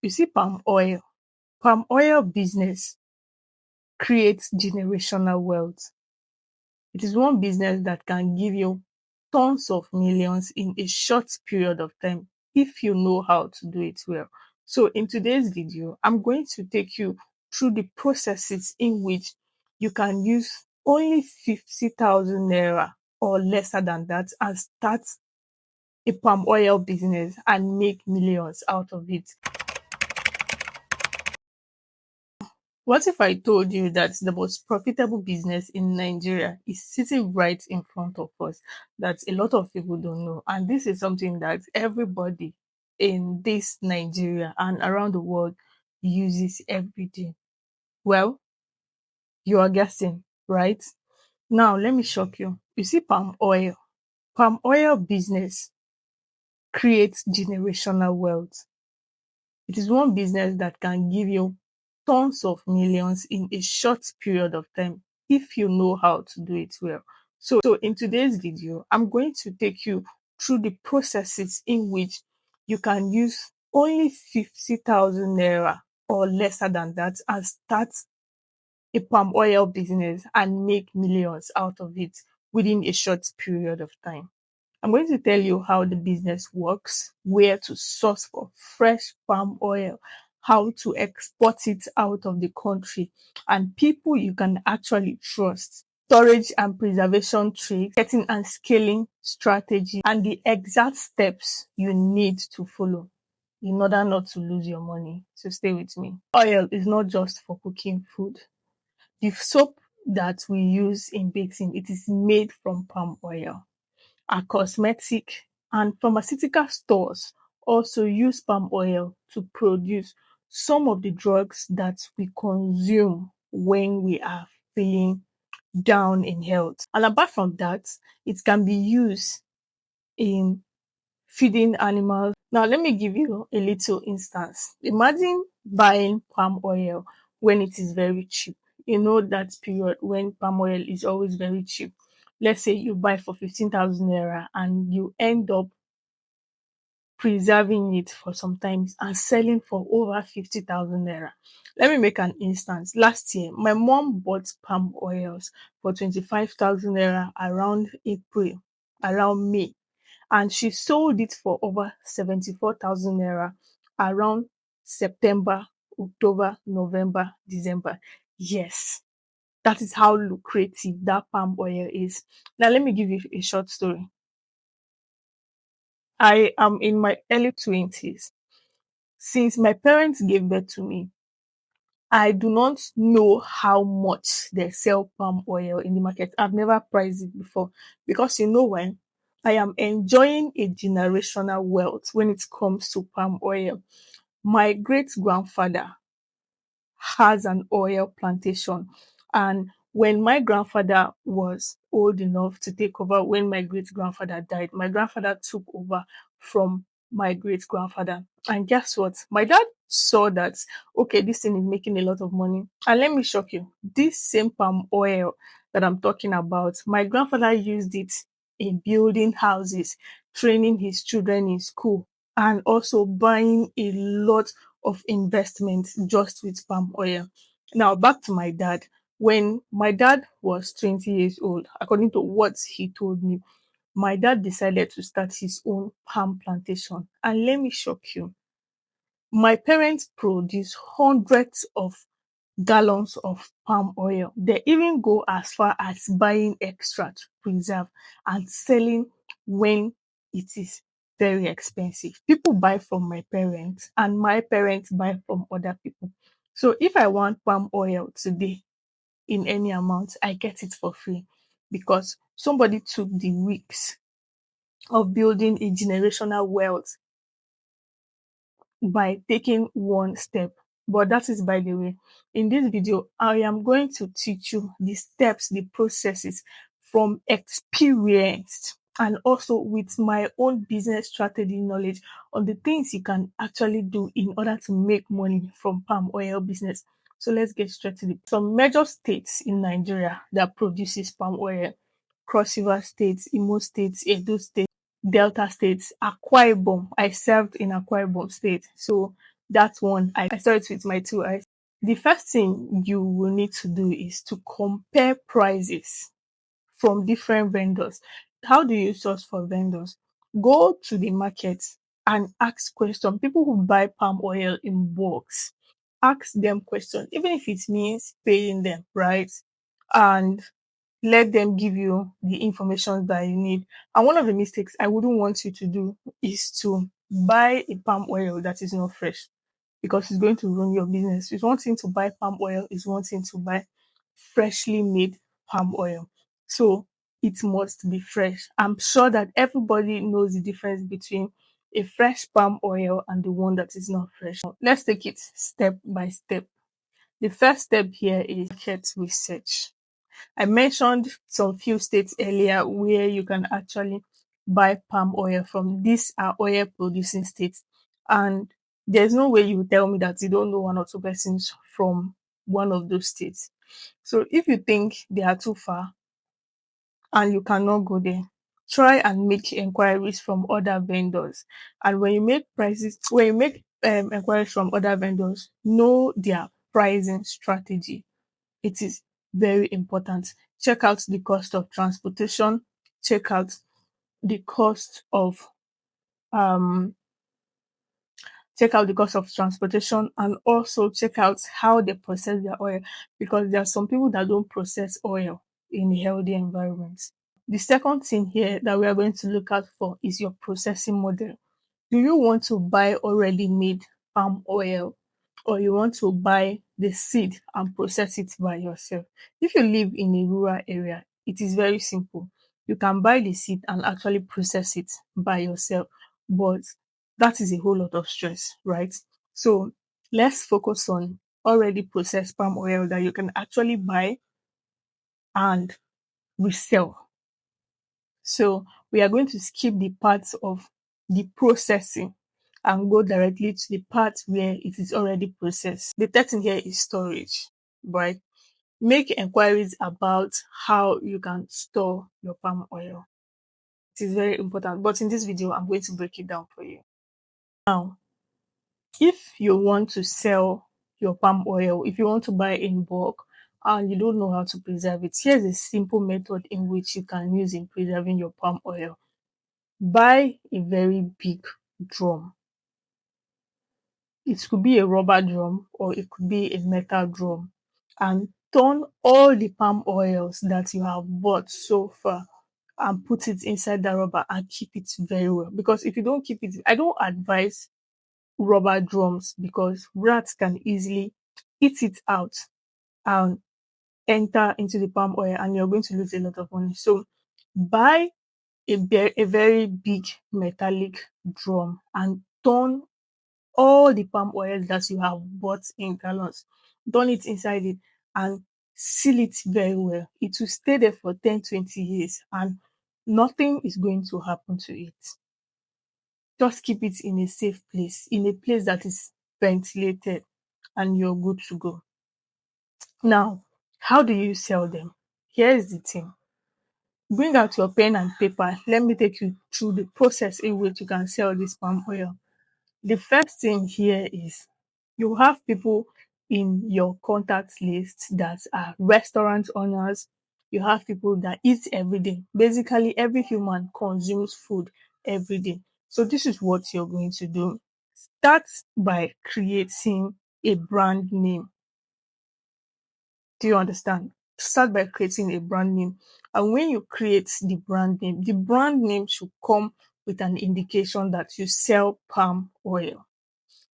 You see, palm oil business creates generational wealth. It is one business that can give you tons of millions in a short period of time if you know how to do it well. So in today's video, I'm going to take you through the processes in which you can use only 50,000 naira or lesser than that and start a palm oil business and make millions out of it. What if I told you that the most profitable business in Nigeria is sitting right in front of us, that a lot of people don't know? And this is something that everybody in this Nigeria and around the world uses every day. Well, you are guessing, right? Now, let me shock you. You see, palm oil. Palm oil business creates generational wealth. It is one business that can give you tons of millions in a short period of time if you know how to do it well. So in today's video, I'm going to take you through the processes in which you can use only 50,000 naira or lesser than that and start a palm oil business and make millions out of it within a short period of time. I'm going to tell you how the business works, where to source for fresh palm oil, how to export it out of the country, and people you can actually trust. Storage and preservation tricks, setting and scaling strategy, and the exact steps you need to follow in order not to lose your money. So stay with me. Oil is not just for cooking food. The soap that we use in baking, it is made from palm oil. Our cosmetic and pharmaceutical stores also use palm oil to produce some of the drugs that we consume when we are feeling down in health. And apart from that, it can be used in feeding animals. Now, let me give you a little instance. Imagine buying palm oil when it is very cheap. You know that period when palm oil is always very cheap. Let's say you buy for 15,000 naira and you end up preserving it for some time and selling for over 50,000 naira. Let me make an instance. Last year, my mom bought palm oils for 25,000 naira around April, around May, and she sold it for over 74,000 naira around September, October, November, December. Yes, that is how lucrative that palm oil is. Now, let me give you a short story. I am in my early 20s. Since my parents gave birth to me, I do not know how much they sell palm oil in the market. I've never priced it before because you know when I am enjoying a generational wealth when it comes to palm oil. My great grandfather has an oil plantation, and when my grandfather was old enough to take over, when my great grandfather died, my grandfather took over from my great grandfather. And guess what? My dad saw that, okay, this thing is making a lot of money. And let me shock you, this same palm oil that I'm talking about, my grandfather used it in building houses, training his children in school, and also buying a lot of investment just with palm oil. Now, back to my dad. When my dad was 20 years old, according to what he told me, my dad decided to start his own palm plantation. And let me shock you, my parents produce hundreds of gallons of palm oil. They even go as far as buying extra to preserve and selling when it is very expensive. People buy from my parents and my parents buy from other people. So if I want palm oil today in any amount, I get it for free because somebody took the risks of building a generational wealth by taking one step. But that is by the way. In this video, I am going to teach you the steps, the processes from experience and also with my own business strategy knowledge on the things you can actually do in order to make money from palm oil business. So let's get straight to some major states in Nigeria that produces palm oil: Cross River State, Imo State, Edo State, Delta State, Akwa Ibom. I served in Akwa Ibom State. So That one, I saw it with my two eyes. The first thing you will need to do is to compare prices from different vendors. How do you source for vendors? Go to the market and ask questions. People who buy palm oil in bulks, ask them questions, even if it means paying them, right? And let them give you the information that you need. And one of the mistakes I wouldn't want you to do is to buy a palm oil that is not fresh, because it's going to ruin your business. It's one thing to buy palm oil, it's one thing to buy freshly made palm oil. So it must be fresh. I'm sure that everybody knows the difference between a fresh palm oil and the one that is not fresh. Let's take it step by step. The first step here is market research. I mentioned some few states earlier where you can actually buy palm oil from. These are oil producing states. And there's no way you will tell me that you don't know one or two persons from one of those states. So if you think they are too far and you cannot go there, try and make inquiries from other vendors. And when you make inquiries from other vendors, know their pricing strategy. It is very important. Check out the cost of transportation, check out the cost of um check out the cost of transportation, and also check out how they process their oil, because there are some people that don't process oil in a healthy environment. The second thing here that we are going to look out for is your processing model. Do you want to buy already made palm oil, or you want to buy the seed and process it by yourself? If you live in a rural area, it is very simple. You can buy the seed and actually process it by yourself, but that is a whole lot of stress, right? So let's focus on already processed palm oil that you can actually buy and resell. So we are going to skip the parts of the processing and go directly to the part where it is already processed. The third thing here is storage, right? Make inquiries about how you can store your palm oil. It is very important, but in this video, I'm going to break it down for you. Now, if you want to sell your palm oil, if you want to buy in bulk and you don't know how to preserve it, here's a simple method in which you can use in preserving your palm oil. Buy a very big drum. It could be a rubber drum or it could be a metal drum, and turn all the palm oils that you have bought so far and put it inside the rubber and keep it very well. Because if you don't keep it, I don't advise rubber drums because rats can easily eat it out and enter into the palm oil and you're going to lose a lot of money. So buy a very big metallic drum and turn all the palm oil that you have bought in gallons, turn it inside it and seal it very well. It will stay there for 10-20 years and nothing is going to happen to it. Just keep it in a safe place, in a place that is ventilated, and you're good to go. Now, how do you sell them? Here's the thing. Bring out your pen and paper. Let me take you through the process in which you can sell this palm oil. The first thing here is you have people in your contact list that are restaurant owners. You have people that eat every day. Basically, every human consumes food every day. So this is what you're going to do. Start by creating a brand name. Do you understand? Start by creating a brand name. And when you create the brand name should come with an indication that you sell palm oil.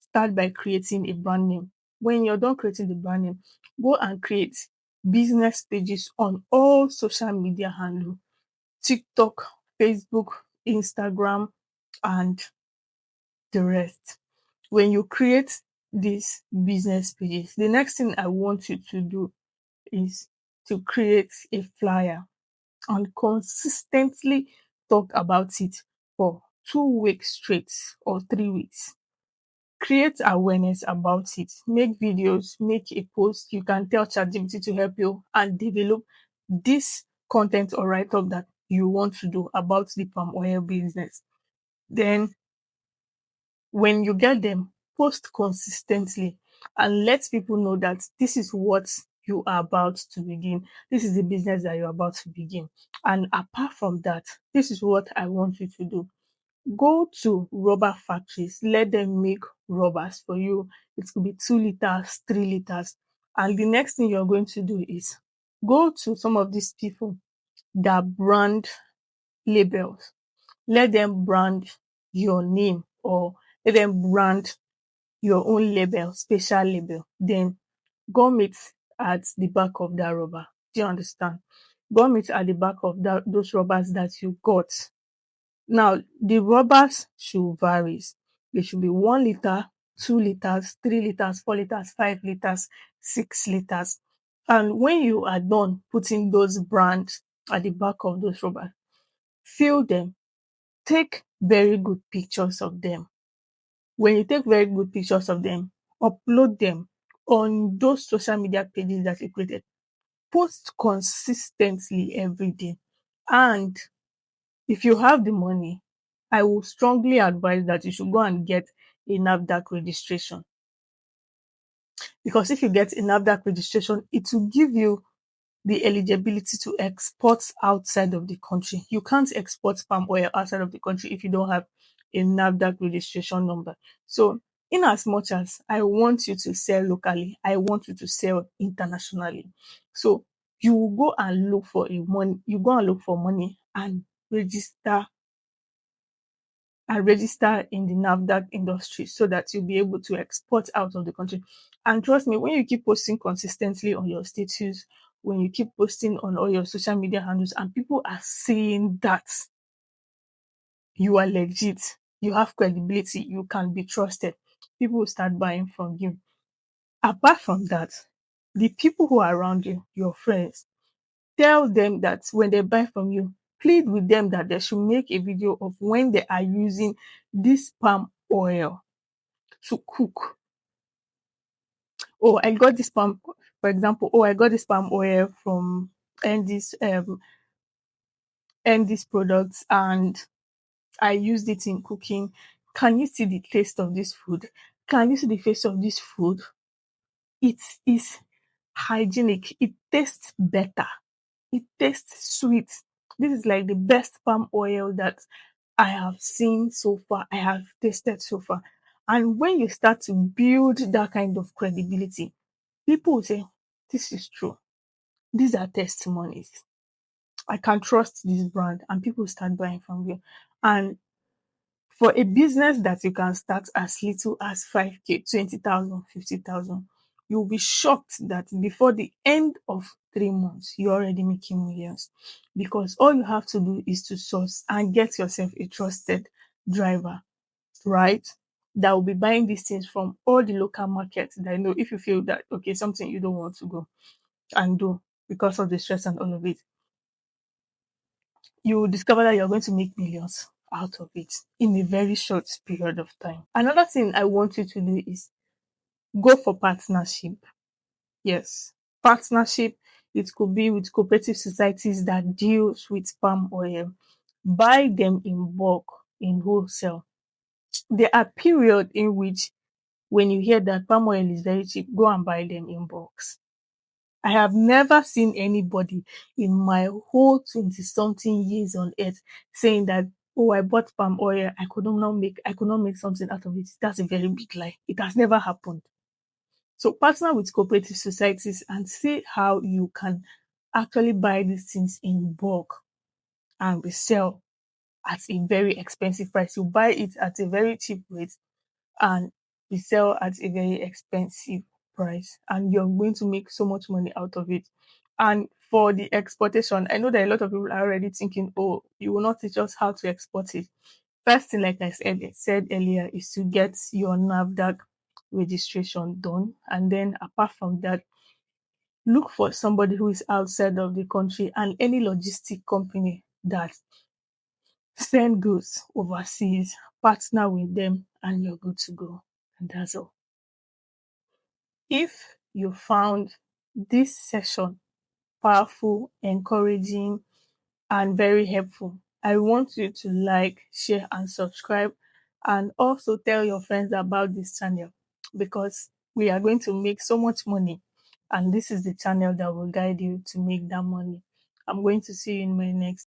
Start by creating a brand name. When you're done creating the brand name, go and create business pages on all social media handle: TikTok, Facebook, Instagram, and the rest. When you create these business pages, the next thing I want you to do is to create a flyer and consistently talk about it for 2 weeks straight or 3 weeks. Create awareness about it. Make videos, make a post. You can tell ChatGPT to help you and develop this content or write up that you want to do about the palm oil business. Then when you get them, post consistently and let people know that this is what you are about to begin. This is the business that you're about to begin. And apart from that, this is what I want you to do. Go to rubber factories, let them make rubbers for you. It could be 2 liters, 3 liters. And the next thing you're going to do is go to some of these people that brand labels. Let them brand your name, or let them brand your own label, special label. Then gum it at the back of that rubber. Do you understand? Gum it at the back of those rubbers that you got. Now, the rubbers should vary. They should be 1 liter, 2 liters, 3 liters, 4 liters, 5 liters, 6 liters. And when you are done putting those brands at the back of those rubbers, fill them. Take very good pictures of them. When you take very good pictures of them, upload them on those social media pages that you created. Post consistently every day. And if you have the money, I will strongly advise that you should go and get a NAFDAC registration. Because if you get a NAFDAC registration, it will give you the eligibility to export outside of the country. You can't export palm oil outside of the country if you don't have a NAFDAC registration number. So, in as much as I want you to sell locally, I want you to sell internationally. So, you will go and look for money and register in the NAFDAC industry so that you'll be able to export out of the country. And trust me, when you keep posting consistently on your status, when you keep posting on all your social media handles, and people are seeing that you are legit, you have credibility, you can be trusted, people will start buying from you. Apart from that, the people who are around you, your friends, tell them that when they buy from you, plead with them that they should make a video of when they are using this palm oil to cook. Oh, I got this palm, for example, I got this palm oil from and this products, and I used it in cooking. Can you see the taste of this food? Can you see the face of this food? It is hygienic. It tastes better. It tastes sweet. This is like the best palm oil that I have seen so far, I have tasted so far. And when you start to build that kind of credibility, people will say, this is true. These are testimonies. I can trust this brand, and people start buying from you. And for a business that you can start as little as 5K, 20,000, 50,000, you'll be shocked that before the end of 3 months, you're already making millions. Because all you have to do is to source and get yourself a trusted driver, right? That will be buying these things from all the local markets that I know. If you feel that, okay, something you don't want to go and do because of the stress and all of it, you will discover that you're going to make millions out of it in a very short period of time. Another thing I want you to do is go for partnership. Yes, partnership. It could be with cooperative societies that deals with palm oil. Buy them in bulk, in wholesale. There are periods in which when you hear that palm oil is very cheap, go and buy them in bulks. I have never seen anybody in my whole 20 something years on earth saying that, oh, I bought palm oil, I could not make something out of it. That's a very big lie. It has never happened. So partner with cooperative societies and see how you can actually buy these things in bulk and resell at a very expensive price. You buy it at a very cheap rate and we sell at a very expensive price, and you're going to make so much money out of it. And for the exportation, I know that a lot of people are already thinking, oh, you will not teach us how to export it. First thing, like I said earlier, is to get your NAFDAC registration done. And then apart from that, look for somebody who is outside of the country and any logistic company that send goods overseas, partner with them, and you're good to go. And that's all. If you found this session powerful, encouraging, and very helpful, I want you to like, share, and subscribe And also tell your friends about this channel, because we are going to make so much money, and this is the channel that will guide you to make that money. I'm going to see you in my next